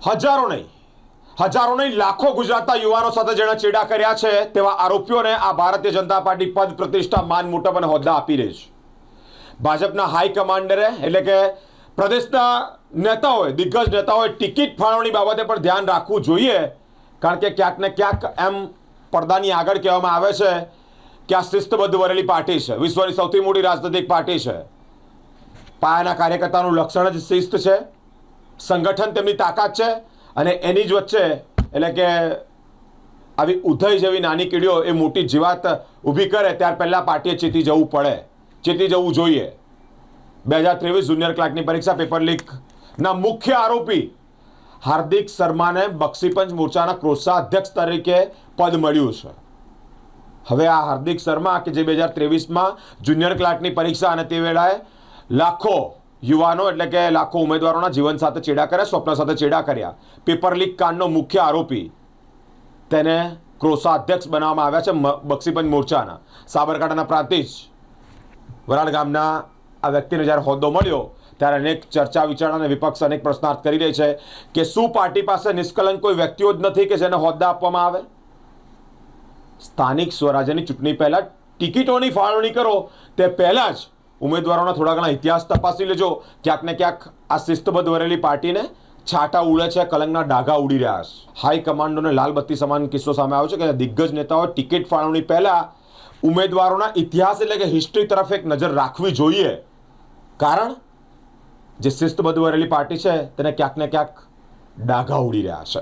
હજારો નહીં લાખો ગુજરાતના યુવાનો સાથે જેણે ચેડા કર્યા છે તેવા આરોપીઓને આ ભારતીય જનતા પાર્ટી પદ પ્રતિષ્ઠા માન મુટબ અને હોદ્દા આપી રહી છે. ભાજપના હાઈકમાન્ડરે એટલે કે પ્રદેશના નેતાઓએ દિગ્ગજ નેતાઓએ ટિકિટ ફાળવણી બાબતે પણ ધ્યાન રાખવું જોઈએ, કારણ કે ક્યાંક ને ક્યાંક એમ પડદાની આગળ કહેવામાં આવે છે કે આ શિસ્તબદ્ધ વરેલી પાર્ટી છે, વિશ્વની સૌથી મોટી રાજનૈતિક પાર્ટી છે. પાયાના કાર્યકર્તાનું લક્ષણ જ શિસ્ત છે, સંગઠન તેમની તાકાત છે અને એની જ વચ્ચે એટલે કે આવી ઉધઈ જેવી નાની કીડીઓ એ મોટી જીવાત ઊભી કરે ત્યાર પહેલાં પાર્ટીએ ચેતી જવું જોઈએ. 2023 જુનિયર ક્લાર્કની પરીક્ષા પેપર લીકના મુખ્ય આરોપી હાર્દિક શર્માને બક્ષીપંચ મોરચાના કોષાધ્યક્ષ તરીકે પદ મળ્યું છે. હવે આ હાર્દિક શર્મા કે જે 2023માં જુનિયર ક્લાર્કની પરીક્ષા અને તે વેળાએ લાખો યુવાનો એટલે કે લાખો ઉમેદવારોના જીવન સાથે ચેડા કર્યા, સ્વપ્ન સાથે ચેડા કર્યા, પેપર લીક કાંડનો મુખ્ય આરોપી, તેને કોષાધ્યક્ષ બનાવવામાં આવ્યા છે બક્ષીપંચ મોરચાના. સાબરકાંઠાના પ્રાંતિજ વરાળ ગામના આ વ્યક્તિને જ્યારે હોદ્દો મળ્યો ત્યારે અનેક ચર્ચા વિચારણા અને વિપક્ષ અનેક પ્રશ્નાર્થ કરી રહી છે કે શું પાર્ટી પાસે નિષ્કલંક કોઈ વ્યક્તિઓ જ નથી કે જેને હોદ્દા આપવામાં આવે? સ્થાનિક સ્વરાજ્યની ચૂંટણી પહેલાં ટિકિટોની ફાળવણી કરો તે પહેલાં જ ઉમેદવારોના થોડા ઘણા ઇતિહાસ તપાસી લેજો. ક્યાંક ને ક્યાંક આ શિસ્તબદ્ધ વરેલી પાર્ટીને છાંટા ઉડે છે, કલંકના ડાઘા ઉડી રહ્યા છે. હાઈકમાન્ડોને લાલબત્તી સમાન કિસ્સો સામે આવ્યો છે કે દિગ્ગજ નેતાઓ ટિકિટ ફાળવણી પહેલાં ઉમેદવારોના ઇતિહાસ એટલે કે હિસ્ટ્રી તરફ એક નજર રાખવી જોઈએ, કારણ જે શિસ્તબદ્ધ વરેલી પાર્ટી છે તેને ક્યાંક ને ક્યાંક ડાઘા ઉડી રહ્યા છે.